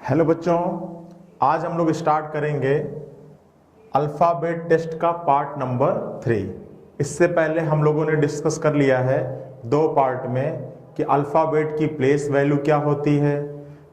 Hello बच्चों, आज हम लोग स्टार्ट करेंगे अल्फ़ाबेट टेस्ट का पार्ट नंबर 3। इससे पहले हम लोगों ने डिस्कस कर लिया है 2 पार्ट में कि अल्फ़ाबेट की प्लेस वैल्यू क्या होती है।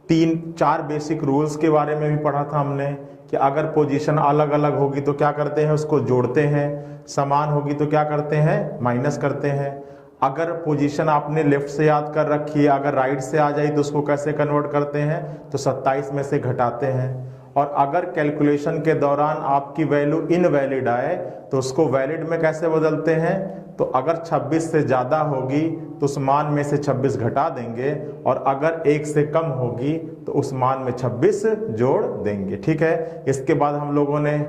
3-4 बेसिक रूल्स के बारे में भी पढ़ा था हमने कि अगर पोजीशन अलग अलग होगी तो क्या करते हैं, उसको जोड़ते हैं, समान होगी तो क्या करते हैं, माइनस करते हैं। अगर पोजीशन आपने लेफ्ट से याद कर रखी है, अगर राइट से आ जाए तो उसको कैसे कन्वर्ट करते हैं, तो 27 में से घटाते हैं। और अगर कैलकुलेशन के दौरान आपकी वैल्यू इनवैलिड आए तो उसको वैलिड में कैसे बदलते हैं, तो अगर 26 से ज़्यादा होगी तो उस मान में से 26 घटा देंगे, और अगर 1 से कम होगी तो उस मान में 26 जोड़ देंगे। ठीक है। इसके बाद हम लोगों ने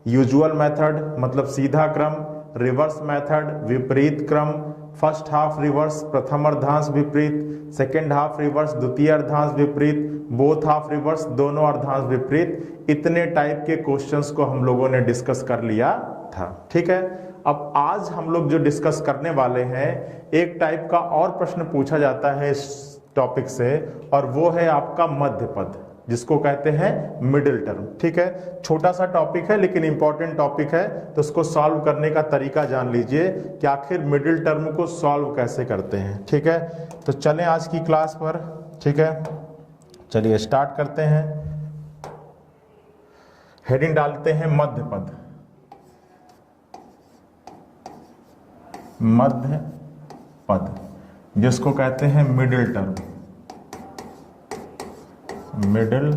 यूजुअल मेथड मतलब सीधा क्रम, रिवर्स मेथड विपरीत क्रम, फर्स्ट हाफ रिवर्स प्रथम अर्धांश विपरीत, सेकेंड हाफ रिवर्स द्वितीय अर्धांश विपरीत, बोथ हाफ रिवर्स दोनों अर्धांश विपरीत, इतने टाइप के क्वेश्चंस को हम लोगों ने डिस्कस कर लिया था। ठीक है। अब आज हम लोग जो डिस्कस करने वाले हैं, एक टाइप का और प्रश्न पूछा जाता है इस टॉपिक से, और वो है आपका मध्य पद, जिसको कहते हैं मिडिल टर्म। ठीक है। छोटा सा टॉपिक है लेकिन इंपॉर्टेंट टॉपिक है, तो उसको सॉल्व करने का तरीका जान लीजिए कि आखिर मिडिल टर्म को सॉल्व कैसे करते हैं। ठीक है। तो चलें आज की क्लास पर। ठीक है, चलिए स्टार्ट करते हैं। हेडिंग डालते हैं मध्य पद। मध्य पद जिसको कहते हैं मिडिल टर्म, मिडिल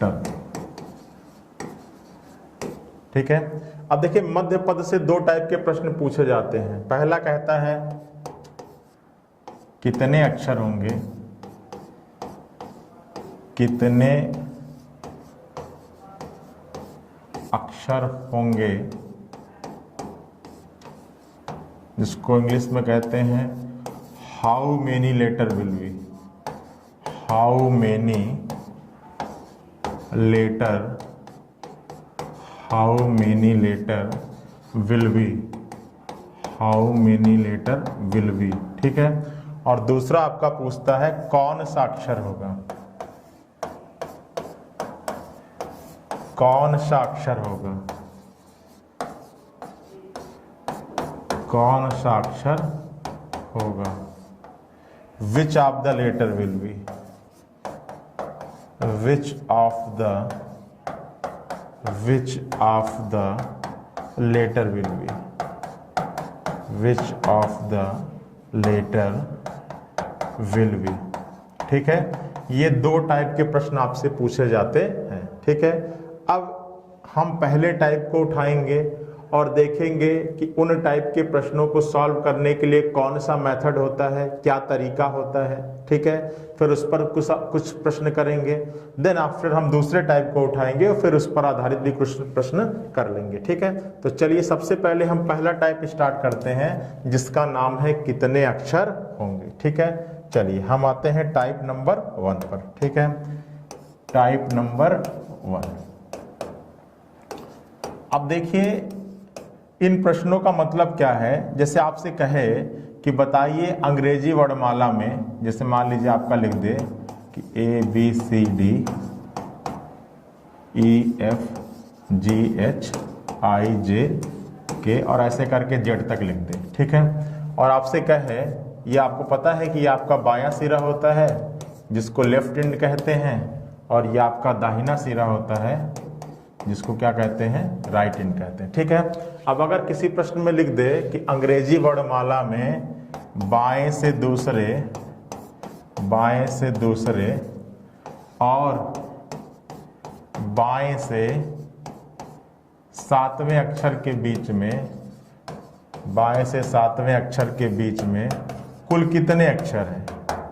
टर्म। ठीक है। अब देखिए, मध्य पद से 2 टाइप के प्रश्न पूछे जाते हैं। पहला कहता है कितने अक्षर होंगे, कितने अक्षर होंगे, जिसको इंग्लिश में कहते हैं how many letter will be, how many letter, how many letter will be, how many letter will be. ठीक है। और दूसरा आपका पूछता है कौन सा अक्षर होगा, कौन सा अक्षर होगा, कौन सा अक्षर होगा, which of the letter will be, which of the letter will be, which of the letter will be। ठीक है। ये 2 टाइप के प्रश्न आपसे पूछे जाते हैं। ठीक है। अब हम पहले टाइप को उठाएंगे और देखेंगे कि उन टाइप के प्रश्नों को सॉल्व करने के लिए कौन सा मेथड होता है, क्या तरीका होता है। ठीक है। फिर उस पर कुछ प्रश्न करेंगे, देन आफ्टर हम दूसरे टाइप को उठाएंगे और फिर उस पर आधारित भी कुछ प्रश्न कर लेंगे। ठीक है। तो चलिए सबसे पहले हम पहला टाइप स्टार्ट करते हैं, जिसका नाम है कितने अक्षर होंगे। ठीक है। चलिए हम आते हैं टाइप नंबर 1 पर। ठीक है। Type number 1। अब देखिए इन प्रश्नों का मतलब क्या है। जैसे आपसे कहे कि बताइए अंग्रेजी वर्णमाला में, जैसे मान लीजिए आपका लिख दे कि ABCD EFGHIJK और ऐसे करके Z तक लिख दे। ठीक है। और आपसे कहे ये आपको पता है कि ये आपका बायां सिरा होता है जिसको लेफ्ट एंड कहते हैं, और ये आपका दाहिना सिरा होता है जिसको क्या कहते हैं, राइट एंड कहते हैं। ठीक है। अब अगर किसी प्रश्न में लिख दे कि अंग्रेजी वर्णमाला में बाएं से दूसरे और बाएं से 7वें अक्षर के बीच में, बाएं से 7वें अक्षर के बीच में कुल कितने अक्षर हैं।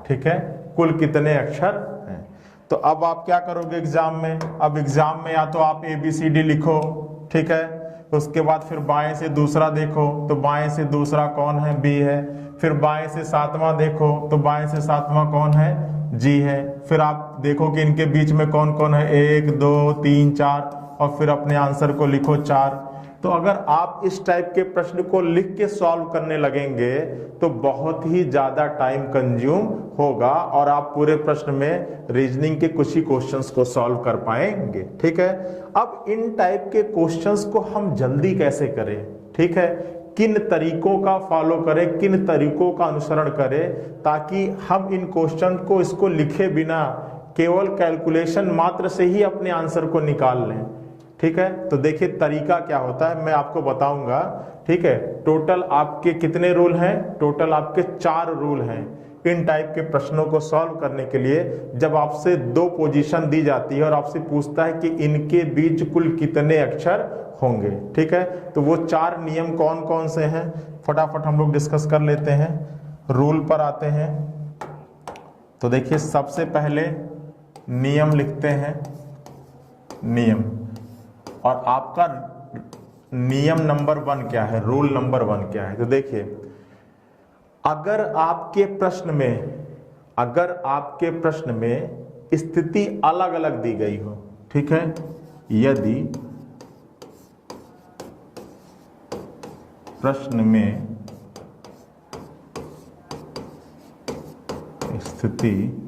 ठीक है। कुल कितने अक्षर हैं। तो अब आप क्या करोगे एग्जाम में, अब एग्जाम में या तो आप ABCD लिखो। ठीक है। उसके बाद फिर बाएं से दूसरा देखो तो बाएं से दूसरा कौन है, B है। फिर बाएं से 7वां देखो तो बाएं से 7वां कौन है, G है। फिर आप देखो कि इनके बीच में कौन कौन है, 1 2 3 4, और फिर अपने आंसर को लिखो 4। तो अगर आप इस टाइप के प्रश्न को लिख के सॉल्व करने लगेंगे तो बहुत ही ज्यादा टाइम कंज्यूम होगा और आप पूरे प्रश्न में रीजनिंग के कुछ ही क्वेश्चंस को सॉल्व कर पाएंगे। ठीक है, अब इन टाइप के क्वेश्चंस को हम जल्दी कैसे करें, ठीक है, किन तरीकों का फॉलो करें, किन तरीकों का अनुसरण करें, ताकि हम इन क्वेश्चन को इसको लिखे बिना केवल कैलकुलेशन मात्र से ही अपने आंसर को निकाल लें। ठीक है, तो देखिए तरीका क्या होता है मैं आपको बताऊंगा। ठीक है, टोटल आपके कितने रूल हैं? टोटल आपके 4 रूल हैं इन टाइप के प्रश्नों को सॉल्व करने के लिए। जब आपसे 2 पोजीशन दी जाती है और आपसे पूछता है कि इनके बीच कुल कितने अक्षर होंगे, ठीक है, तो वो 4 नियम कौन कौन से हैं फटाफट हम लोग डिस्कस कर लेते हैं। रूल पर आते हैं तो देखिए सबसे पहले नियम लिखते हैं, नियम, और आपका नियम नंबर 1 क्या है, रूल नंबर 1 क्या है। तो देखिए अगर आपके प्रश्न में स्थिति अलग अलग दी गई हो, ठीक है, यदि प्रश्न में स्थिति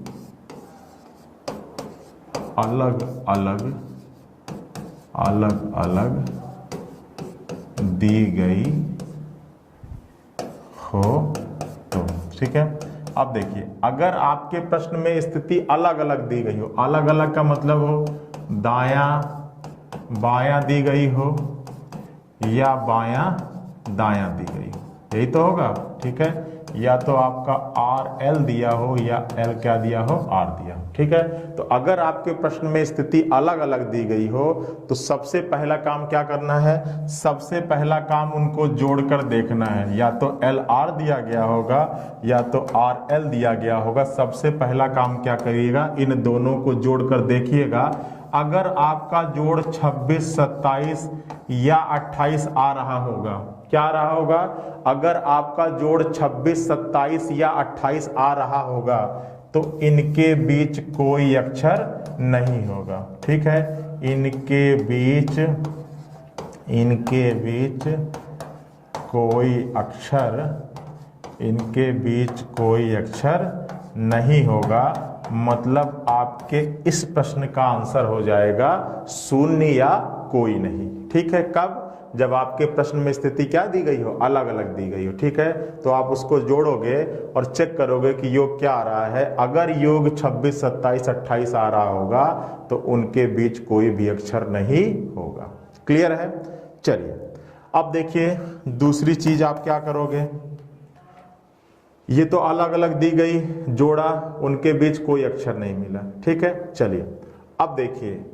अलग अलग दी गई हो तो, ठीक है। अब देखिए अगर आपके प्रश्न में स्थिति अलग अलग दी गई हो, अलग अलग का मतलब हो दायां बायां दी गई हो या बायां दायां दी गई हो, यही तो होगा, ठीक है, या तो आपका आर एल दिया हो या एल क्या दिया हो, आर दिया हो, ठीक है। तो अगर आपके प्रश्न में स्थिति अलग अलग दी गई हो तो सबसे पहला काम क्या करना है, सबसे पहला काम उनको जोड़कर देखना है, या तो एल आर दिया गया होगा या तो आर एल दिया गया होगा। सबसे पहला काम क्या करिएगा, इन दोनों को जोड़कर देखिएगा। अगर आपका जोड़ 26, 27 या 28 आ रहा होगा, क्या आ रहा होगा, अगर आपका जोड़ 26, 27 या 28 आ रहा होगा तो इनके बीच कोई अक्षर नहीं होगा, ठीक है, इनके बीच कोई अक्षर नहीं होगा, मतलब आपके इस प्रश्न का आंसर हो जाएगा 0 या कोई नहीं, ठीक है। कब, जब आपके प्रश्न में स्थिति क्या दी गई हो, अलग अलग दी गई हो, ठीक है, तो आप उसको जोड़ोगे और चेक करोगे कि योग क्या आ रहा है। अगर योग 26, 27, 28 आ रहा होगा तो उनके बीच कोई भी अक्षर नहीं होगा। क्लियर है? चलिए अब देखिए दूसरी चीज आप क्या करोगे, ये तो अलग अलग दी गई, जोड़ा, उनके बीच कोई अक्षर नहीं मिला, ठीक है। चलिए अब देखिए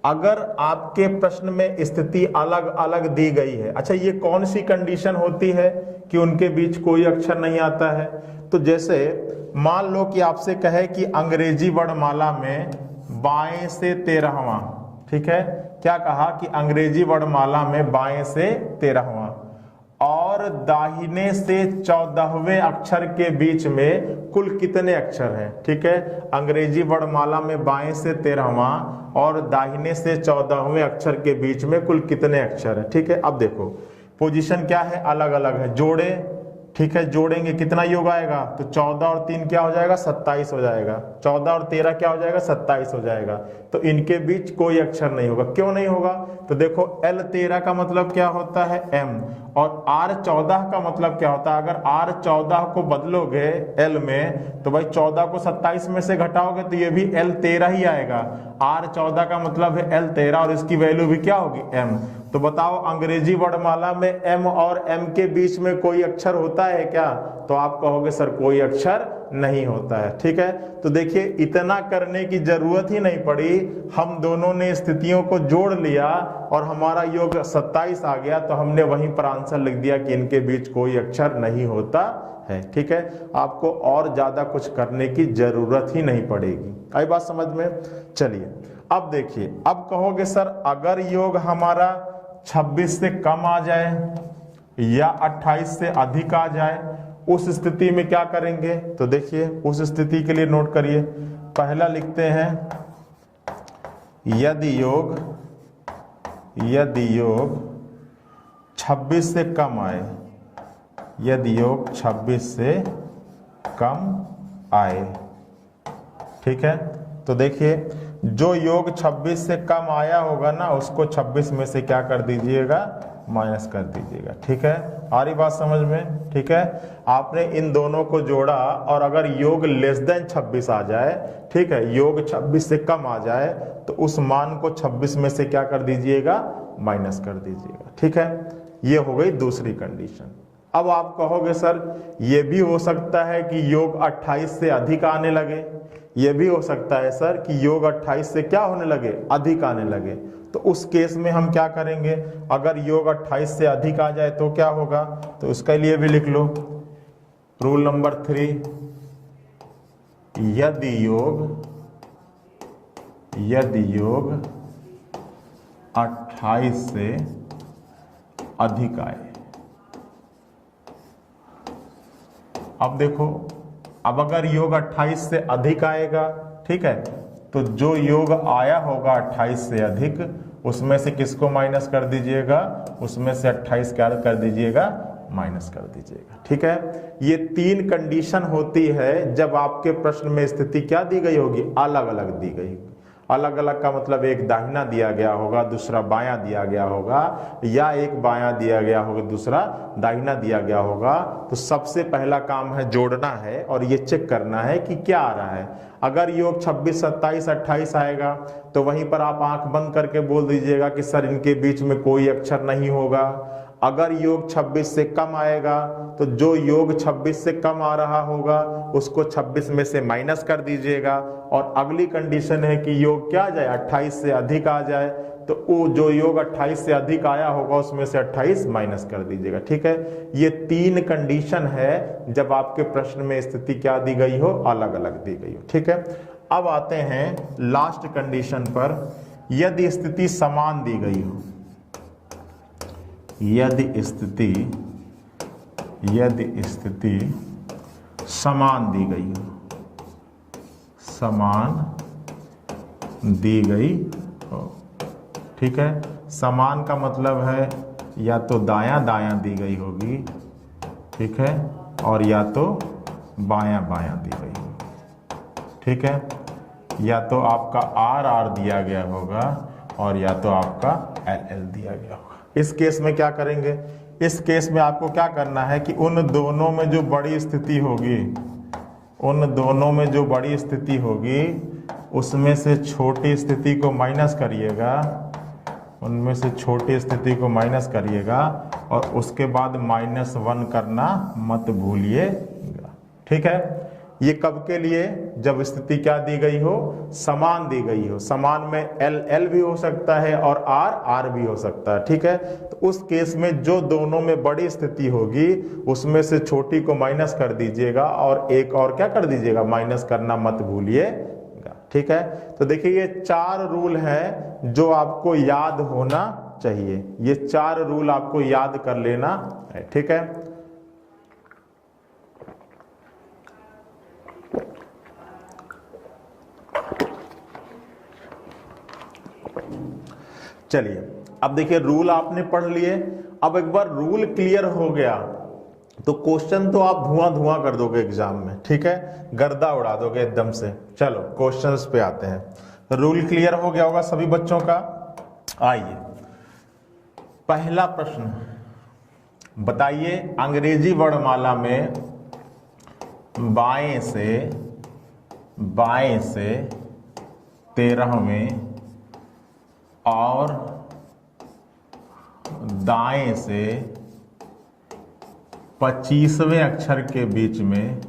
अगर आपके प्रश्न में स्थिति अलग अलग दी गई है, अच्छा ये कौन सी कंडीशन होती है कि उनके बीच कोई अक्षर नहीं आता है। तो जैसे मान लो कि आपसे कहे कि अंग्रेजी वर्णमाला में बाएं से 13वां, ठीक है, क्या कहा कि अंग्रेजी वर्णमाला में बाएं से 13वां और दाहिने से 14वें अक्षर के बीच में कुल कितने अक्षर हैं, ठीक है, अंग्रेजी वर्णमाला में बाएं से 13वां और दाहिने से 14वें अक्षर के बीच में कुल कितने अक्षर हैं, ठीक है। अब देखो पोजीशन क्या है, अलग अलग है, जोड़े, ठीक है, जोड़ेंगे कितना योग आएगा, तो 14 और 3 क्या हो जाएगा, 27 हो जाएगा, 14 और 13 क्या हो जाएगा, 27 हो जाएगा। तो इनके बीच कोई अक्षर नहीं होगा। क्यों नहीं होगा, तो देखो L13 का मतलब क्या होता है, M, और R14 का मतलब क्या होता है। अगर R14 को बदलोगे L में तो भाई 14 को 27 में से घटाओगे तो ये भी L13 ही आएगा। R14 का मतलब है L13 और इसकी वैल्यू भी क्या होगी, M। तो बताओ अंग्रेजी वर्णमाला में M और M के बीच में कोई अक्षर होता है क्या, तो आप कहोगे सर कोई अक्षर नहीं होता है, ठीक है। तो देखिए इतना करने की जरूरत ही नहीं पड़ी, हम दोनों ने स्थितियों को जोड़ लिया और हमारा योग 27 आ गया, तो हमने वहीं पर आंसर लिख दिया कि इनके बीच कोई अक्षर नहीं होता है, ठीक है। आपको और ज्यादा कुछ करने की जरूरत ही नहीं पड़ेगी। आई बात समझ में? चलिए अब देखिए, अब कहोगे सर अगर योग हमारा 26 से कम आ जाए या 28 से अधिक आ जाए, उस स्थिति में क्या करेंगे। तो देखिए उस स्थिति के लिए नोट करिए, पहला लिखते हैं यदि योग 26 से कम आए, यदि योग 26 से कम आए, ठीक है। तो देखिए जो योग 26 से कम आया होगा ना, उसको 26 में से क्या कर दीजिएगा, माइनस कर दीजिएगा, ठीक है। आ रही बात समझ में, ठीक है। आपने इन दोनों को जोड़ा और अगर योग लेस देन 26 आ जाए, ठीक है, योग 26 से कम आ जाए, तो उस मान को 26 में से क्या कर दीजिएगा, माइनस कर दीजिएगा, ठीक है। ये हो गई दूसरी कंडीशन। अब आप कहोगे सर ये भी हो सकता है कि योग 28 से अधिक आने लगे, ये भी हो सकता है सर कि योग 28 से क्या होने लगे, अधिक आने लगे। तो उस केस में हम क्या करेंगे, अगर योग 28 से अधिक आ जाए तो क्या होगा, तो उसके लिए भी लिख लो रूल नंबर 3, यदि योग 28 से अधिक आए। अब देखो, अब अगर योग 28 से अधिक आएगा, ठीक है, तो जो योग आया होगा 28 से अधिक, उसमें से किसको माइनस कर दीजिएगा, उसमें से 28 क्या कर दीजिएगा, माइनस कर दीजिएगा, ठीक है। ये 3 कंडीशन होती है जब आपके प्रश्न में स्थिति क्या दी गई होगी, अलग अलग दी गई। अलग अलग का मतलब एक दाहिना दिया गया होगा, दूसरा बायां दिया गया होगा, या एक बायां दिया गया होगा, दूसरा दाहिना दिया गया होगा। तो सबसे पहला काम है जोड़ना है और ये चेक करना है कि क्या आ रहा है। अगर योग 26, 27, 28 आएगा तो वहीं पर आप आंख बंद करके बोल दीजिएगा कि सर इनके बीच में कोई अक्षर नहीं होगा। अगर योग 26 से कम आएगा तो जो योग 26 से कम आ रहा होगा उसको 26 में से माइनस कर दीजिएगा। और अगली कंडीशन है कि योग क्या आ जाए, 28 से अधिक आ जाए, तो वो जो योग 28 से अधिक आया होगा उसमें से 28 माइनस कर दीजिएगा, ठीक है। ये 3 कंडीशन है जब आपके प्रश्न में स्थिति क्या दी गई हो, अलग अलग दी गई हो, ठीक है। अब आते हैं लास्ट कंडीशन पर, यदि स्थिति समान दी गई हो, यदि स्थिति समान दी गई हो, समान दी गई हो, ठीक है। समान का मतलब है या तो दायां दायां दी गई होगी, ठीक है, और या तो बायां बायां दी गई होगी, ठीक है। या तो आपका आर आर दिया गया होगा और या तो आपका एल एल दिया गया होगा। इस केस में क्या करेंगे, इस केस में आपको क्या करना है कि उन दोनों में जो बड़ी स्थिति होगी, उन दोनों में जो बड़ी स्थिति होगी उसमें से छोटी स्थिति को माइनस करिएगा, उनमें से छोटी स्थिति को माइनस करिएगा और उसके बाद -1 करना मत भूलिएगा, ठीक है। ये कब के लिए, जब स्थिति क्या दी गई हो, समान दी गई हो। समान में एल एल भी हो सकता है और आर आर भी हो सकता है, ठीक है। तो उस केस में जो दोनों में बड़ी स्थिति होगी उसमें से छोटी को माइनस कर दीजिएगा और एक और क्या कर दीजिएगा, माइनस करना मत भूलिएगा, ठीक है। तो देखिए ये 4 रूल हैं जो आपको याद होना चाहिए, ये 4 रूल आपको याद कर लेना है, ठीक है। चलिए अब देखिए रूल आपने पढ़ लिए। अब एक बार रूल क्लियर हो गया तो क्वेश्चन तो आप धुआं धुआं कर दोगे एग्जाम में, ठीक है, गर्दा उड़ा दोगे एकदम से। चलो क्वेश्चंस पे आते हैं। रूल क्लियर हो गया होगा सभी बच्चों का। आइए पहला प्रश्न बताइए, अंग्रेजी वर्णमाला में बाएं से 13वें और दाएं से 25वें अक्षर के बीच में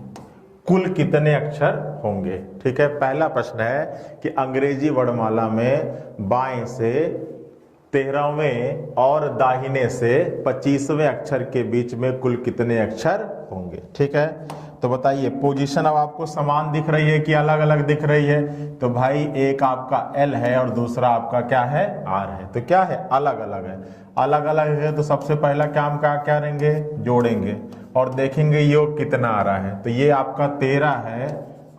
कुल कितने अक्षर होंगे, ठीक है। पहला प्रश्न है कि अंग्रेजी वर्णमाला में बाएं से 13वें और दाहिने से 25वें अक्षर के बीच में कुल कितने अक्षर होंगे, ठीक है। तो बताइए पोजीशन अब आपको समान दिख रही है कि अलग अलग दिख रही है, तो भाई एक आपका एल है और दूसरा आपका क्या है, आर है, तो क्या है, अलग अलग है। अलग अलग है तो सबसे पहला काम क्या करेंगे, जोड़ेंगे और देखेंगे योग कितना आ रहा है। तो ये आपका 13 है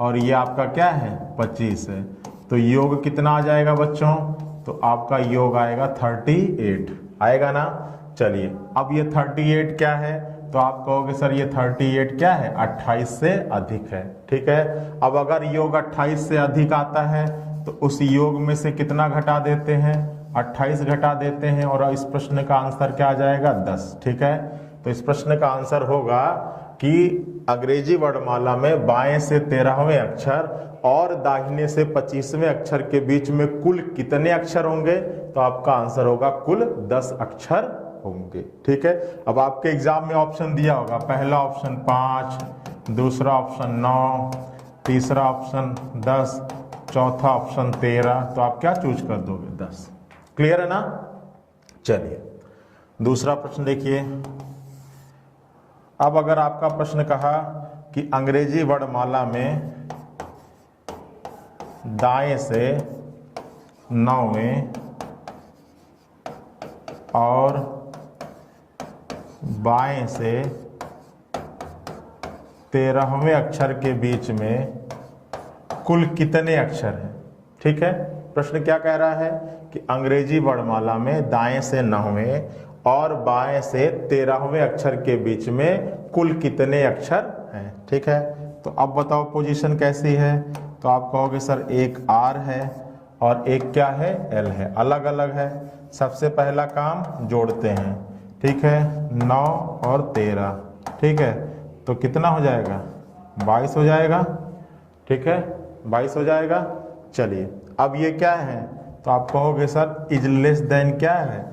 और ये आपका क्या है, 25 है, तो योग कितना आ जाएगा बच्चों, तो आपका योग आएगा 38 आएगा ना। चलिए अब ये 38 क्या है, तो आप कहोगे सर ये 38 क्या है, 28 से अधिक है। ठीक है, अब अगर योग 28 से अधिक आता है तो उस योग में से कितना घटा देते हैं, 28 घटा देते हैं, और इस प्रश्न का आंसर क्या आ जाएगा, 10। ठीक है, तो इस प्रश्न का आंसर होगा कि अंग्रेजी वर्णमाला में बाएं से 13वें अक्षर और दाहिने से 25वें अक्षर के बीच में कुल कितने अक्षर होंगे, तो आपका आंसर होगा कुल 10 अक्षर होंगे। ठीक है, अब आपके एग्जाम में ऑप्शन दिया होगा, पहला ऑप्शन 5, दूसरा ऑप्शन 9, तीसरा ऑप्शन 10, चौथा ऑप्शन 13, तो आप क्या चूज कर दोगे, 10। क्लियर है ना। चलिए दूसरा प्रश्न देखिए। अब अगर आपका प्रश्न कहा कि अंग्रेजी वर्णमाला में दाएं से 9वें और बाएं से 13वें अक्षर के बीच में कुल कितने अक्षर हैं। ठीक है, प्रश्न क्या कह रहा है कि अंग्रेजी वर्णमाला में दाएं से 9वें और बाएं से 13वें अक्षर के बीच में कुल कितने अक्षर हैं। ठीक है, तो अब बताओ पोजीशन कैसी है, तो आप कहोगे सर एक R है और एक क्या है, L है, अलग अलग है। सबसे पहला काम जोड़ते हैं। ठीक है, 9 और 13, ठीक है, तो कितना हो जाएगा, 22 हो जाएगा। ठीक है, 22 हो जाएगा। चलिए अब ये क्या है, तो आप कहोगे सर इज लेस देन क्या है,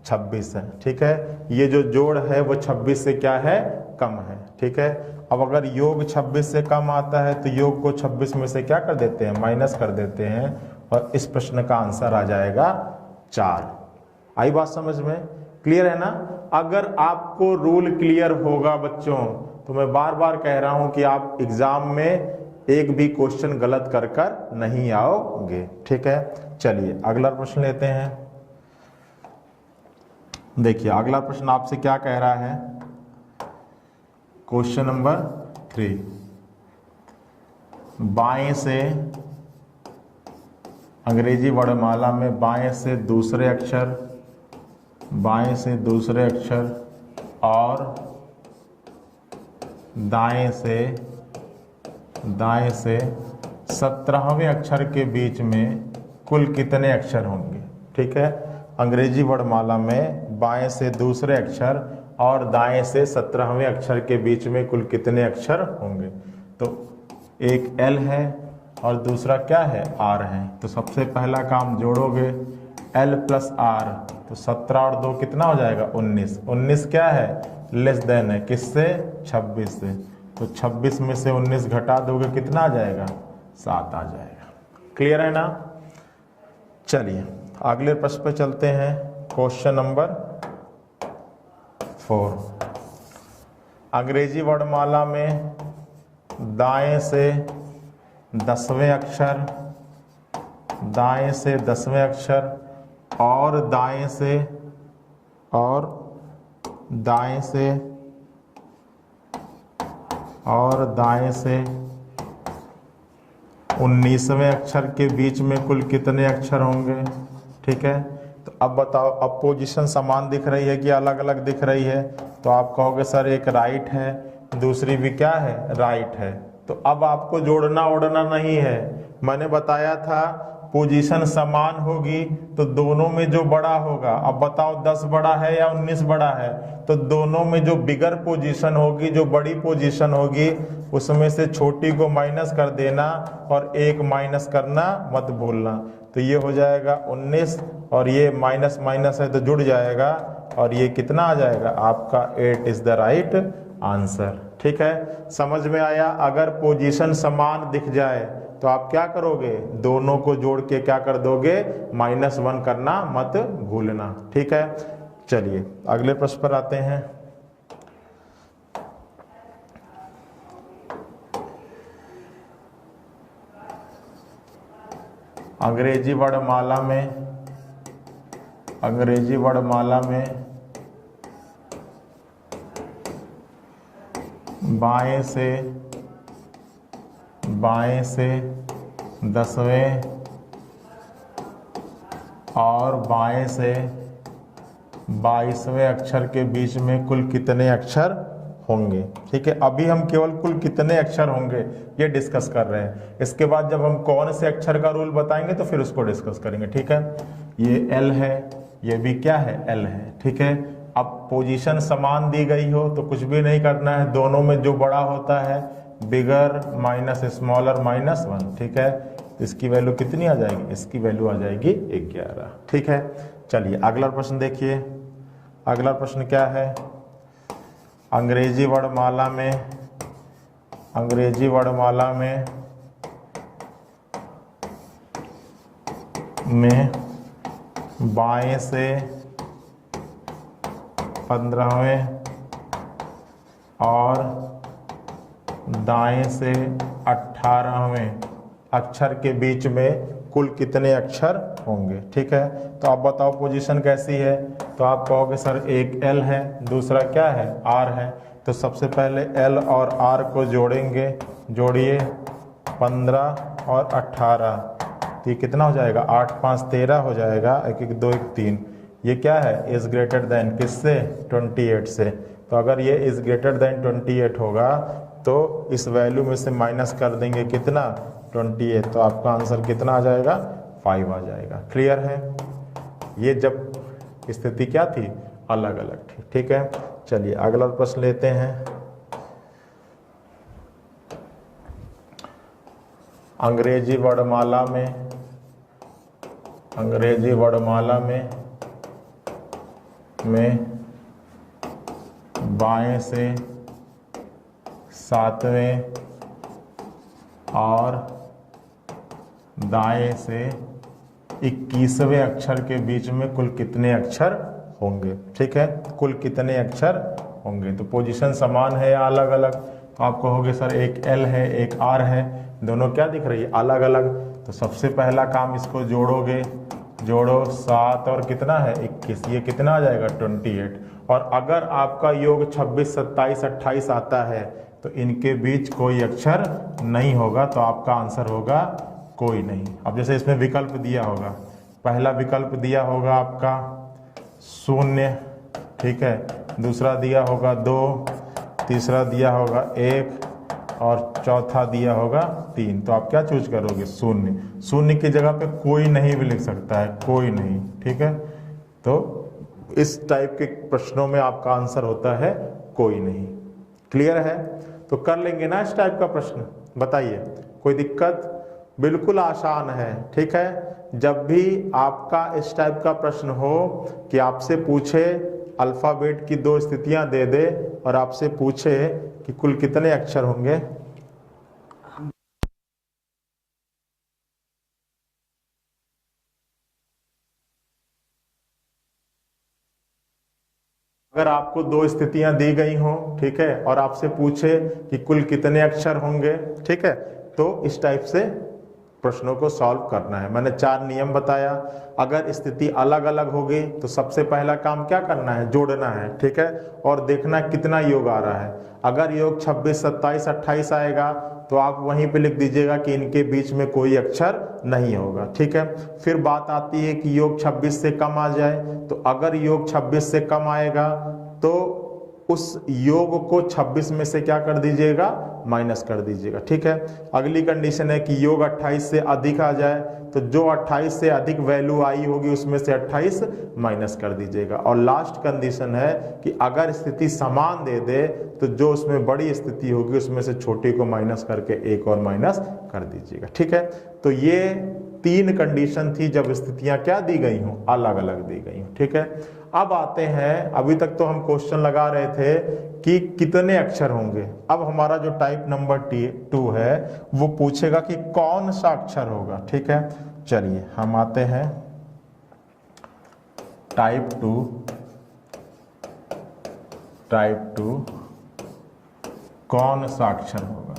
26 है। ठीक है, ये जो जोड़ है वो 26 से क्या है, कम है। ठीक है, अब अगर योग 26 से कम आता है तो योग को 26 में से क्या कर देते हैं, माइनस कर देते हैं, और इस प्रश्न का आंसर आ जाएगा 4। आई बात समझ में, क्लियर है ना। अगर आपको रूल क्लियर होगा बच्चों, तो मैं बार बार कह रहा हूं कि आप एग्जाम में एक भी क्वेश्चन गलत कर कर नहीं आओगे। ठीक है, चलिए अगला प्रश्न लेते हैं। देखिए अगला प्रश्न आपसे क्या कह रहा है, क्वेश्चन नंबर 3, बाएं से अंग्रेजी वर्णमाला में बाएं से दूसरे अक्षर, बाएं से दूसरे अक्षर और दाएं से 17वें अक्षर के बीच में कुल कितने अक्षर होंगे। ठीक है, अंग्रेजी वर्णमाला में बाएं से दूसरे अक्षर और दाएं से 17वें अक्षर के बीच में कुल कितने अक्षर होंगे। तो एक L है और दूसरा क्या है, R है। तो सबसे पहला काम जोड़ोगे, L प्लस R, तो 17 और 2 कितना हो जाएगा, 19। 19 क्या है, लेस देन है किससे, 26 से। तो 26 में से 19 घटा दोगे, कितना आ जाएगा, 7 आ जाएगा। क्लियर है ना। चलिए अगले प्रश्न पे चलते हैं, क्वेश्चन नंबर 4। अंग्रेजी वर्णमाला में दाएं से 10वें अक्षर, दाएं से 10वें अक्षर और दाएं से 19वें अक्षर के बीच में कुल कितने अक्षर होंगे। ठीक है, तो अब बताओ, अब पोजीशन समान दिख रही है कि अलग अलग दिख रही है, तो आप कहोगे सर एक राइट है, दूसरी भी क्या है, राइट है। तो अब आपको जोड़ना ओड़ना नहीं है, मैंने बताया था पोजीशन समान होगी तो दोनों में जो बड़ा होगा, अब बताओ 10 बड़ा है या 19 बड़ा है, तो दोनों में जो बिगर पोजीशन होगी, जो बड़ी पोजीशन होगी, उसमें से छोटी को माइनस कर देना और एक माइनस करना मत भूलना। तो ये हो जाएगा 19 और ये माइनस माइनस है तो जुड़ जाएगा और ये कितना आ जाएगा आपका 8 इज द राइट आंसर। ठीक है, समझ में आया। अगर पोजीशन समान दिख जाए तो आप क्या करोगे, दोनों को जोड़ के क्या कर दोगे, -1 करना मत भूलना। ठीक है, चलिए अगले प्रश्न पर आते हैं। अंग्रेजी वर्णमाला में बाएं से 10वें और बाएं से 22वें अक्षर के बीच में कुल कितने अक्षर होंगे। ठीक है, अभी हम केवल कुल कितने अक्षर होंगे ये डिस्कस कर रहे हैं। इसके बाद जब हम कौन से अक्षर का रूल बताएंगे तो फिर उसको डिस्कस करेंगे। ठीक है, ये एल है, ये भी क्या है, एल है। ठीक है, अब पोजीशन समान दी गई हो तो कुछ भी नहीं करना है, दोनों में जो बड़ा होता है बिगर माइनस स्मॉलर माइनस 1। ठीक है, तो इसकी वैल्यू कितनी आ जाएगी, इसकी वैल्यू आ जाएगी 11। ठीक है, चलिए अगला प्रश्न देखिए। अगला प्रश्न क्या है, अंग्रेजी वर्णमाला में बाएं से 15वें और दाएं से 18वें अक्षर के बीच में कुल कितने अक्षर होंगे। ठीक है, तो आप बताओ पोजीशन कैसी है। तो आप कहोगे सर एक एल है, दूसरा क्या है, आर है। तो सबसे पहले एल और आर को जोड़ेंगे, जोड़िए 15 और 18, तो ये कितना हो जाएगा, 8 5 13 हो जाएगा, 1 1 2 1 3। ये क्या है, इज ग्रेटर देन किससे, 28 से। तो अगर ये इज ग्रेटर देन 28 होगा तो इस वैल्यू में से माइनस कर देंगे कितना, 28, तो आपका आंसर कितना आ जाएगा, 5 आ जाएगा। क्लियर है, ये जब स्थिति क्या थी, अलग अलग थी। ठीक है, चलिए अगला प्रश्न लेते हैं। अंग्रेजी वर्णमाला में बाएं से 7वें और दाएं से 21वें अक्षर के बीच में कुल कितने अक्षर होंगे। ठीक है, कुल कितने अक्षर होंगे। तो पोजीशन समान है या अलग अलग। तो आप कहोगे सर एक एल है एक आर है, दोनों क्या दिख रही है, अलग अलग। तो सबसे पहला काम इसको जोड़ोगे, जोड़ो 7 और कितना है 21, ये कितना आ जाएगा 28। और अगर आपका योग 26 27 28 आता है तो इनके बीच कोई अक्षर नहीं होगा, तो आपका आंसर होगा कोई नहीं। अब जैसे इसमें विकल्प दिया होगा, पहला विकल्प दिया होगा आपका 0, ठीक है, दूसरा दिया होगा 2, तीसरा दिया होगा 1 और चौथा दिया होगा 3। तो आप क्या चूज करोगे, 0। 0 की जगह पे कोई नहीं भी लिख सकता है, कोई नहीं। ठीक है, तो इस टाइप के प्रश्नों में आपका आंसर होता है कोई नहीं। क्लियर है, तो कर लेंगे ना इस टाइप का प्रश्न, बताइए कोई दिक्कत। बिल्कुल आसान है। ठीक है, जब भी आपका इस टाइप का प्रश्न हो कि आपसे पूछे अल्फाबेट की 2 स्थितियां दे दे और आपसे पूछे कि कुल कितने अक्षर होंगे, अगर आपको 2 स्थितियां दी गई हों, ठीक है, और आपसे पूछे कि कुल कितने अक्षर होंगे, ठीक है, तो इस टाइप से प्रश्नों को सॉल्व करना है। मैंने 4 नियम बताया। अगर स्थिति अलग अलग होगी तो सबसे पहला काम क्या करना है, जोड़ना है। ठीक है, और देखना कितना योग आ रहा है। अगर योग 26 27 28 आएगा तो आप वहीं पे लिख दीजिएगा कि इनके बीच में कोई अक्षर नहीं होगा। ठीक है, फिर बात आती है कि योग 26 से कम आ जाए, तो अगर योग 26 से कम आएगा तो उस योग को 26 में से क्या कर दीजिएगा, माइनस कर दीजिएगा। ठीक है, अगली कंडीशन है कि योग 28 से अधिक आ जाए, तो जो 28 से अधिक वैल्यू आई होगी उसमें से 28 माइनस कर दीजिएगा। और लास्ट कंडीशन है कि अगर स्थिति समान दे दे तो जो उसमें बड़ी स्थिति होगी उसमें से छोटी को माइनस करके एक और माइनस कर दीजिएगा। ठीक है, तो ये 3 कंडीशन थी जब स्थितियां क्या दी गई हों, अलग अलग दी गई हों। ठीक है, अब आते हैं, अभी तक तो हम क्वेश्चन लगा रहे थे कि कितने अक्षर होंगे। अब हमारा जो टाइप नंबर 2 है वो पूछेगा कि कौन सा अक्षर होगा। ठीक है, चलिए हम आते हैं टाइप 2 कौन सा अक्षर होगा,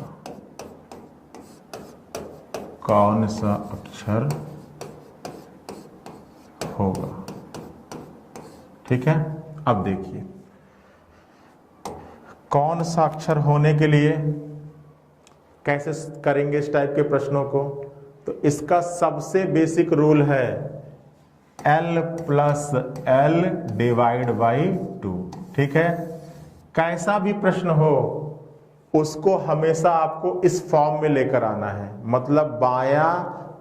कौन सा अक्षर होगा। ठीक है, अब देखिए कौन सा अक्षर होने के लिए कैसे करेंगे इस टाइप के प्रश्नों को। तो इसका सबसे बेसिक रूल है L plus L divide by 2। ठीक है, कैसा भी प्रश्न हो उसको हमेशा आपको इस फॉर्म में लेकर आना है, मतलब बायां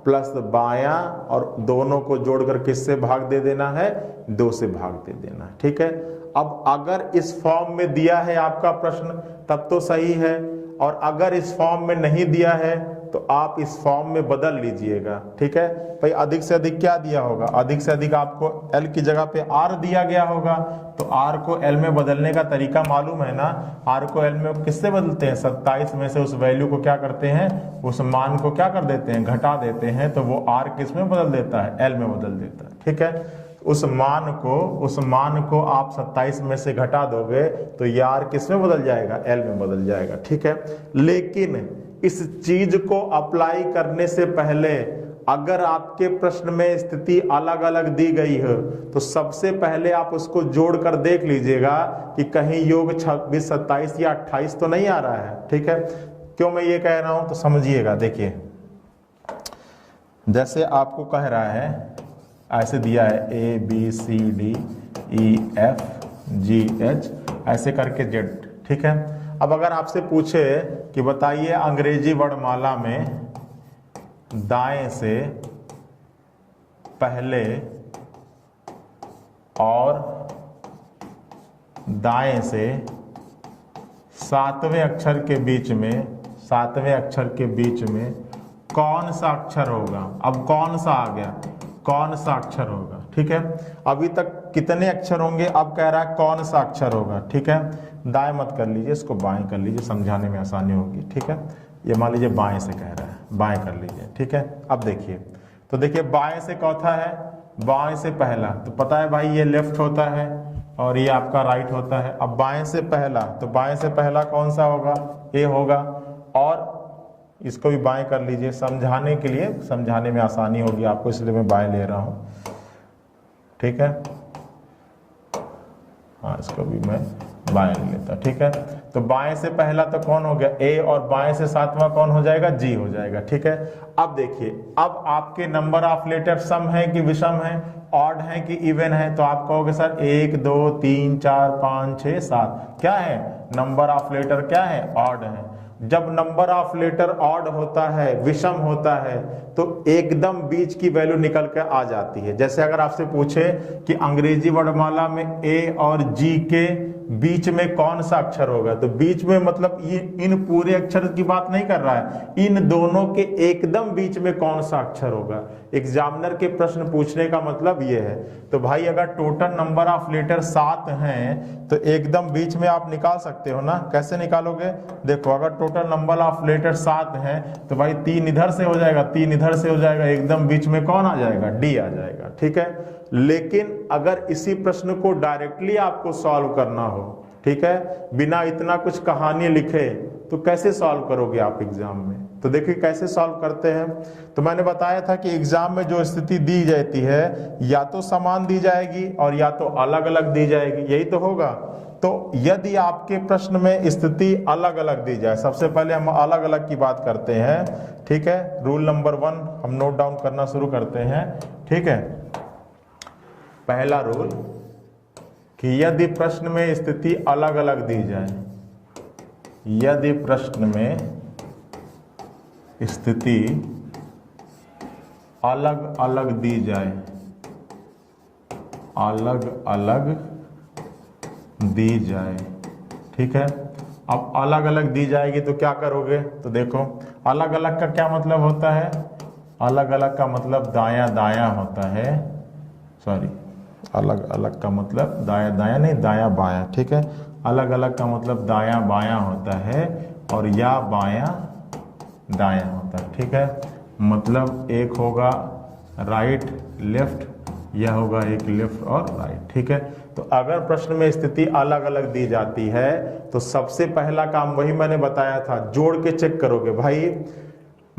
प्लस बायां और दोनों को जोड़कर किससे भाग दे देना है, 2 से भाग दे देना है। ठीक है, अब अगर इस फॉर्म में दिया है आपका प्रश्न तब तो सही है, और अगर इस फॉर्म में नहीं दिया है तो आप इस फॉर्म में बदल लीजिएगा। ठीक है भाई, अधिक से अधिक क्या दिया होगा, अधिक से अधिक आपको L की जगह पे R दिया गया होगा, तो R को L में बदलने का तरीका मालूम है ना। R को L में किससे बदलते हैं, 27 में से उस वैल्यू को क्या करते हैं, उस मान को क्या कर देते हैं, घटा देते हैं, तो वो R किस में बदल देता है, L में बदल देता है। ठीक है, उस मान को आप 27 में से घटा दोगे तो ये R किस में बदल जाएगा, L में बदल जाएगा। ठीक है, लेकिन इस चीज को अप्लाई करने से पहले अगर आपके प्रश्न में स्थिति अलग अलग दी गई है तो सबसे पहले आप उसको जोड़कर देख लीजिएगा कि कहीं योग 26, 27 या 28 तो नहीं आ रहा है। ठीक है, क्यों मैं ये कह रहा हूं तो समझिएगा। देखिए, जैसे आपको कह रहा है, ऐसे दिया है ABCDEFGH ऐसे करके Z। ठीक है, अब अगर आपसे पूछे कि बताइए अंग्रेजी वर्णमाला में दाएं से पहले और दाएं से 7वें अक्षर के बीच में कौन सा अक्षर होगा। अब कौन सा आ गया, कौन सा अक्षर होगा। ठीक है, अभी तक कितने अक्षर होंगे, अब कह रहा है कौन सा अक्षर होगा। ठीक है, दाएं मत कर लीजिए, इसको बाएं कर लीजिए, समझाने में आसानी होगी। ठीक है, ये मान लीजिए बाएं से कह रहा है, बाएं कर लीजिए। ठीक है, अब देखिए, तो देखिए बाएं से चौथा है, बाएं से पहला, तो पता है भाई ये लेफ्ट होता है और ये आपका राइट होता है। अब बाएं से पहला, तो बाएं से पहला कौन सा होगा, ए होगा, और इसको भी बाएं कर लीजिए, समझाने के लिए, समझाने में आसानी होगी आपको, इसलिए मैं बाएं ले रहा हूं। ठीक है, हाँ इसको भी मैं बाएं ले लेता। ठीक है, तो बाएं से पहला तो कौन हो गया, ए, और बाएं से 7वां कौन हो जाएगा, जी हो जाएगा। ठीक है, अब देखिए, अब आपके नंबर ऑफ लेटर सम है कि विषम है, ऑड है कि इवन है, तो आप कहोगे सर 1 2 3 4 5 6 7 क्या है, नंबर ऑफ लेटर क्या है, ऑड है। जब नंबर ऑफ लेटर ऑड होता है, विषम होता है, तो एकदम बीच की वैल्यू निकल कर आ जाती है। जैसे अगर आपसे पूछे कि अंग्रेजी वर्णमाला में ए और जी के बीच में कौन सा अक्षर होगा, तो बीच में मतलब ये इन पूरे अक्षर की बात नहीं कर रहा है, इन दोनों के एकदम बीच में कौन सा अक्षर होगा। एग्जामिनर के प्रश्न पूछने का मतलब ये है। तो भाई अगर टोटल नंबर ऑफ लेटर 7 हैं तो एकदम बीच में आप निकाल सकते हो ना, कैसे निकालोगे, देखो अगर टोटल नंबर ऑफ लेटर 7 हैं तो भाई 3 इधर से हो जाएगा, 3 इधर से हो जाएगा, एकदम बीच में कौन आ जाएगा, डी आ जाएगा। ठीक है, लेकिन अगर इसी प्रश्न को डायरेक्टली आपको सॉल्व करना हो, ठीक है, बिना इतना कुछ कहानी लिखे, तो कैसे सॉल्व करोगे आप एग्जाम में। तो देखिए कैसे सॉल्व करते हैं। तो मैंने बताया था कि एग्जाम में जो स्थिति दी जाती है या तो समान दी जाएगी और या तो अलग अलग दी जाएगी, यही तो होगा। तो यदि आपके प्रश्न में स्थिति अलग अलग दी जाए, सबसे पहले हम अलग अलग की बात करते हैं। ठीक है, रूल नंबर 1 हम नोट डाउन करना शुरू करते हैं। ठीक है, पहला रूल कि यदि प्रश्न में स्थिति अलग अलग दी जाए, यदि प्रश्न में स्थिति अलग अलग दी जाए, अलग अलग दी जाए, ठीक है, अब अलग अलग दी जाएगी तो क्या करोगे, तो देखो अलग अलग का क्या मतलब होता है, अलग अलग का मतलब दायां दायां होता है, सॉरी अलग अलग का मतलब दायां दायां नहीं, दायां बायां। ठीक है, अलग अलग का मतलब दायां बायां होता है और या बायां दायां होता है। ठीक है, मतलब एक होगा राइट लेफ्ट, यह होगा एक लेफ्ट और राइट। ठीक है, तो अगर प्रश्न में स्थिति अलग अलग दी जाती है तो सबसे पहला काम वही मैंने बताया था, जोड़ के चेक करोगे। भाई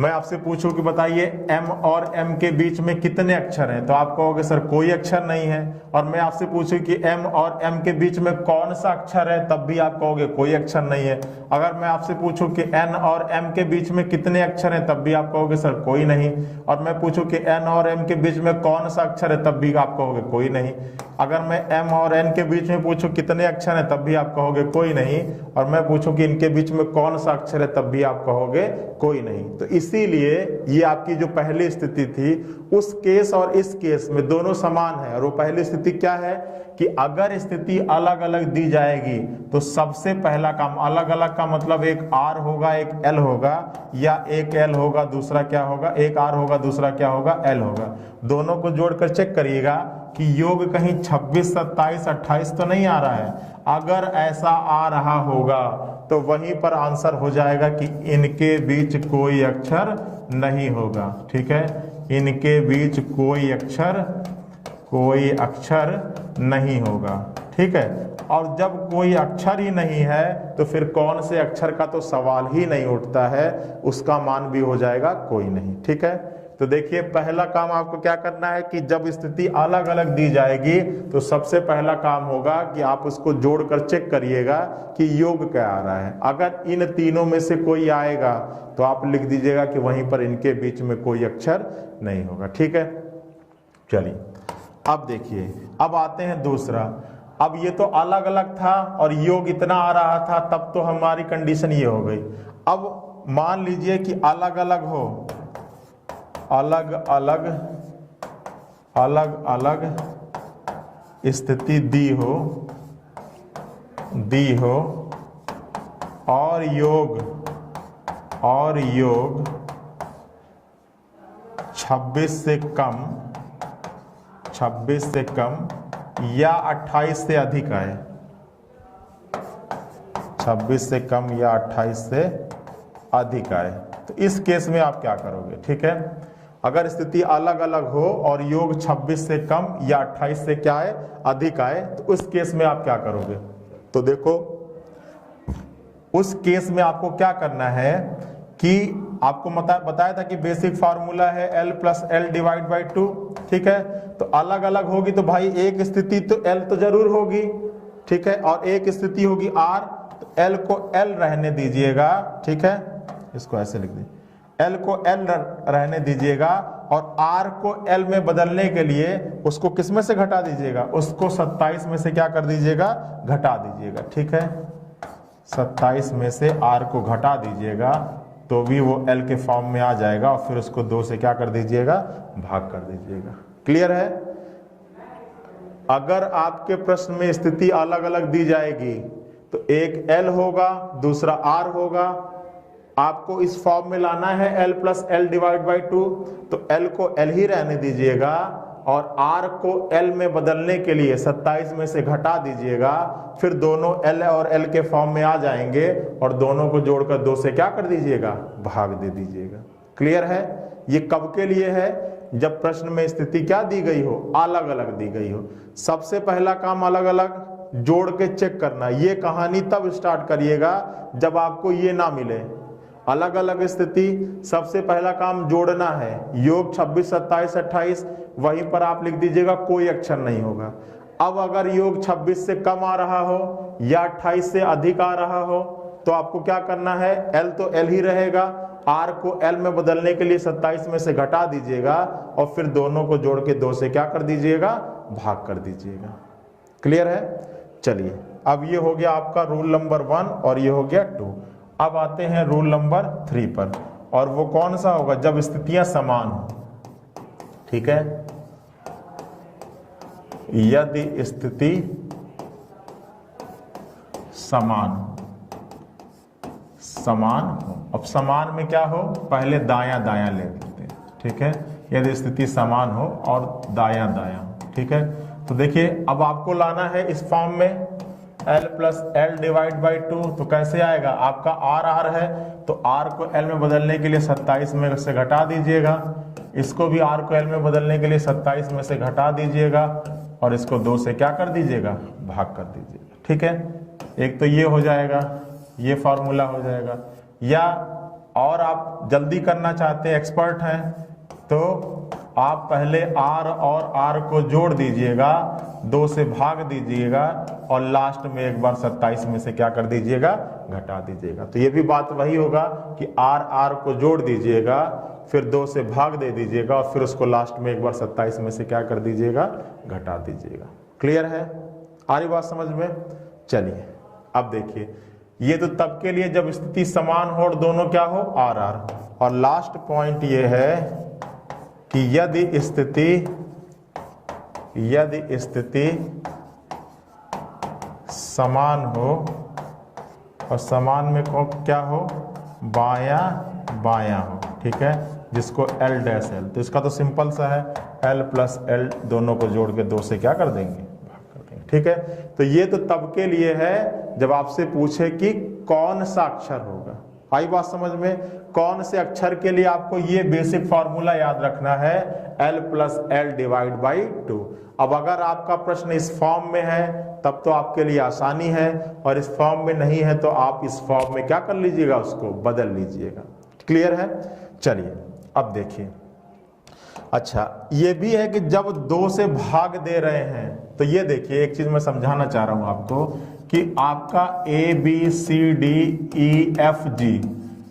मैं आपसे पूछूं कि बताइए m और m के बीच में कितने अक्षर हैं, तो आप कहोगे सर कोई अक्षर नहीं है। और मैं आपसे पूछूं कि m और m के बीच में कौन सा अक्षर है, तब भी आप कहोगे कोई अक्षर नहीं है। अगर मैं आपसे पूछूं कि n और m के बीच में कितने अक्षर हैं, तब भी आप कहोगे सर कोई नहीं। और मैं पूछूं कि n और m के बीच में कौन सा अक्षर है, तब भी आप कहोगे कोई नहीं। अगर मैं m और n के बीच में पूछूं कितने अक्षर हैं, तब भी आप कहोगे कोई नहीं। और मैं पूछूं कि इनके बीच में कौन सा अक्षर है, तब भी आप कहोगे कोई नहीं। तो इसीलिए ये आपकी जो पहली स्थिति थी, उस केस और इस केस में दोनों समान है। और वो पहली स्थिति क्या है कि अगर स्थिति अलग अलग दी जाएगी तो सबसे पहला काम, अलग अलग का मतलब एक R होगा एक L होगा, या एक L होगा दूसरा क्या होगा, एक R होगा दूसरा क्या होगा, L होगा। दोनों को जोड़कर चेक करिएगा कि योग कहीं 26, 27, 28 तो नहीं आ रहा है। अगर ऐसा आ रहा होगा तो वहीं पर आंसर हो जाएगा कि इनके बीच कोई अक्षर नहीं होगा। ठीक है, इनके बीच कोई अक्षर नहीं होगा। ठीक है, और जब कोई अक्षर ही नहीं है तो फिर कौन से अक्षर का तो सवाल ही नहीं उठता है, उसका मान भी हो जाएगा कोई नहीं। ठीक है, तो देखिए पहला काम आपको क्या करना है कि जब स्थिति अलग अलग दी जाएगी तो सबसे पहला काम होगा कि आप उसको जोड़कर चेक करिएगा कि योग क्या आ रहा है। अगर इन तीनों में से कोई आएगा तो आप लिख दीजिएगा कि वहीं पर इनके बीच में कोई अक्षर नहीं होगा। ठीक है, चलिए अब देखिए, अब आते हैं दूसरा। अब ये तो अलग अलग था और योग इतना आ रहा था, तब तो हमारी कंडीशन ये हो गई। अब मान लीजिए कि अलग अलग हो, अलग अलग स्थिति दी हो और योग 26 से कम या 28 से अधिक आए, 26 से कम या 28 से अधिक आए, तो इस केस में आप क्या करोगे। ठीक है, अगर स्थिति अलग अलग हो और योग 26 से कम या 28 से क्या आए, अधिक आए, तो उस केस में आप क्या करोगे। तो देखो उस केस में आपको क्या करना है कि आपको बताया था कि बेसिक फार्मूला है L + L / 2। ठीक है, तो अलग अलग होगी तो भाई एक स्थिति तो L तो जरूर होगी। ठीक है, और एक स्थिति होगी R, तो L को L रहने दीजिएगा। ठीक है, इसको ऐसे लिख दीजिए, L को L रहने दीजिएगा और R को L में बदलने के लिए उसको किस में से घटा दीजिएगा, उसको 27 में से क्या कर दीजिएगा, घटा दीजिएगा। ठीक है, 27 में से R को घटा दीजिएगा तो भी वो L के फॉर्म में आ जाएगा और फिर उसको 2 से क्या कर दीजिएगा, भाग कर दीजिएगा। क्लियर है। अगर आपके प्रश्न में स्थिति अलग अलग दी जाएगी तो एक L होगा दूसरा R होगा, आपको इस फॉर्म में लाना है L + L / 2, तो L को L ही रहने दीजिएगा और R को L में बदलने के लिए 27 में से घटा दीजिएगा, फिर दोनों L और L के फॉर्म में आ जाएंगे और दोनों को जोड़कर 2 से क्या कर दीजिएगा, भाग दे दीजिएगा। क्लियर है। ये कब के लिए है, जब प्रश्न में स्थिति क्या दी गई हो, अलग अलग दी गई हो। सबसे पहला काम अलग अलग जोड़ के चेक करना। ये कहानी तब स्टार्ट करिएगा जब आपको ये ना मिले। अलग अलग स्थिति, सबसे पहला काम जोड़ना है। योग 26, 27, 28, वहीं पर आप लिख दीजिएगा कोई अक्षर नहीं होगा। अब अगर योग 26 से कम आ रहा हो या 28 से अधिक आ रहा हो तो आपको क्या करना है, L तो L ही रहेगा, R को L में बदलने के लिए 27 में से घटा दीजिएगा और फिर दोनों को जोड़ के 2 से क्या कर दीजिएगा, भाग कर दीजिएगा। क्लियर है। चलिए अब ये हो गया आपका रूल नंबर 1 और ये हो गया 2। अब आते हैं रूल नंबर 3 पर, और वो कौन सा होगा, जब स्थितियां समान हो। ठीक है, यदि स्थिति समान हो। अब समान में क्या हो, पहले दायां दायां ले लेते हैं। ठीक है, यदि स्थिति समान हो और दायां दायां। ठीक है, तो देखिए अब आपको लाना है इस फॉर्म में L + L / 2, तो कैसे आएगा, आपका R है तो R को L में बदलने के लिए 27 में से घटा दीजिएगा, इसको भी R को L में बदलने के लिए 27 में से घटा दीजिएगा और इसको 2 से क्या कर दीजिएगा, भाग कर दीजिएगा। ठीक है, एक तो ये हो जाएगा, ये फॉर्मूला हो जाएगा। या और आप जल्दी करना चाहते हैं, एक्सपर्ट हैं, तो आप पहले r और r को जोड़ दीजिएगा, 2 से भाग दीजिएगा और लास्ट में एक बार 27 में से क्या कर दीजिएगा, घटा दीजिएगा। तो ये भी बात वही होगा कि r को जोड़ दीजिएगा, फिर 2 से भाग दे दीजिएगा और फिर उसको लास्ट में एक बार 27 में से क्या कर दीजिएगा, घटा दीजिएगा। क्लियर है? आ रही बात समझ में? चलिए अब देखिए, ये तो तब के लिए जब स्थिति समान हो और दोनों क्या हो, आर आर। और लास्ट पॉइंट ये है कि यदि स्थिति समान हो और समान में क्या हो, बायां बायां हो, ठीक है, जिसको L डैश L, तो इसका तो सिंपल सा है, L प्लस L दोनों को जोड़ के 2 से क्या कर देंगे, भाग कर देंगे। ठीक है, तो ये तो तब के लिए है जब आपसे पूछे कि कौन सा अक्षर होगा। आई बात समझ में? कौन से अक्षर के लिए आपको ये बेसिक फॉर्मूला याद रखना है, L plus L divide by 2। अब अगर आपका प्रश्न इस फॉर्म में है तब तो आपके लिए आसानी है, और इस फॉर्म में नहीं है तो आप इस फॉर्म में क्या कर लीजिएगा, उसको बदल लीजिएगा। क्लियर है? चलिए अब देखिए, अच्छा ये भी है कि जब 2 से भाग दे रहे हैं तो ये देखिए, एक चीज मैं समझाना चाह रहा हूं आपको कि आपका ABCDEFG,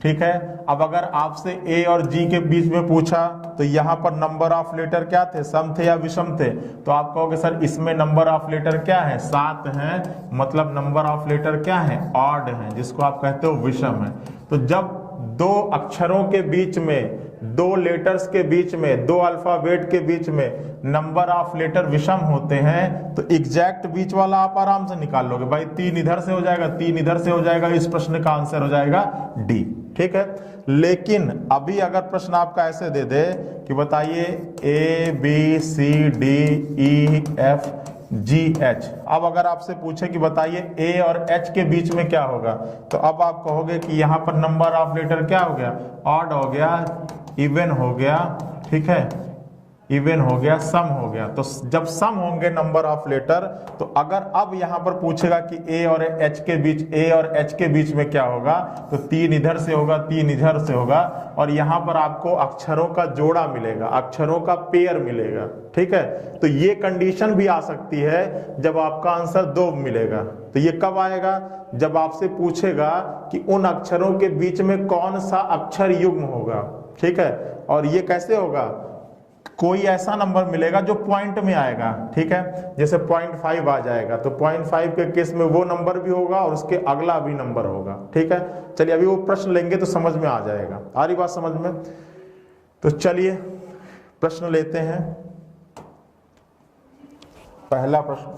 ठीक है, अब अगर आपसे A और G के बीच में पूछा तो यहाँ पर नंबर ऑफ लेटर क्या थे, सम थे या विषम थे, तो आप कहोगे सर इसमें नंबर ऑफ लेटर क्या है, 7 है, मतलब नंबर ऑफ लेटर क्या है, ऑड है, जिसको आप कहते हो विषम है। तो जब 2 अक्षरों के बीच में, 2 लेटर्स के बीच में, 2 अल्फाबेट के बीच में नंबर ऑफ लेटर विषम होते हैं तो एग्जैक्ट बीच वाला आप आराम से निकाल लोगे। भाई 3 इधर से हो जाएगा, 3 इधर से हो जाएगा, इस प्रश्न का आंसर हो जाएगा डी। ठीक है, लेकिन अभी अगर प्रश्न आपका ऐसे दे दे कि बताइए ABCDEFGH, अब अगर आपसे पूछे कि बताइए A और H के बीच में क्या होगा, तो अब आप कहोगे कि यहाँ पर नंबर ऑफ लेटर क्या हो गया, ऑड हो गया, इवन हो गया, ठीक है, इवन हो गया, सम हो गया। तो जब सम होंगे नंबर ऑफ लेटर, तो अगर अब यहां पर पूछेगा कि A और H के बीच, A और H के बीच में क्या होगा, तो 3 इधर से होगा, 3 इधर से होगा, और यहां पर आपको अक्षरों का जोड़ा मिलेगा, अक्षरों का पेयर मिलेगा। ठीक है, तो ये कंडीशन भी आ सकती है जब आपका आंसर 2 मिलेगा। तो ये कब आएगा, जब आपसे पूछेगा कि उन अक्षरों के बीच में कौन सा अक्षर युग्म होगा। ठीक है, और ये कैसे होगा, कोई ऐसा नंबर मिलेगा जो पॉइंट में आएगा। ठीक है, जैसे 0.5 आ जाएगा तो 0.5 के केस में वो नंबर भी होगा और उसके अगला भी नंबर होगा। ठीक है, चलिए अभी वो प्रश्न लेंगे तो समझ में आ जाएगा। आ रही बात समझ में? तो चलिए प्रश्न लेते हैं। पहला प्रश्न,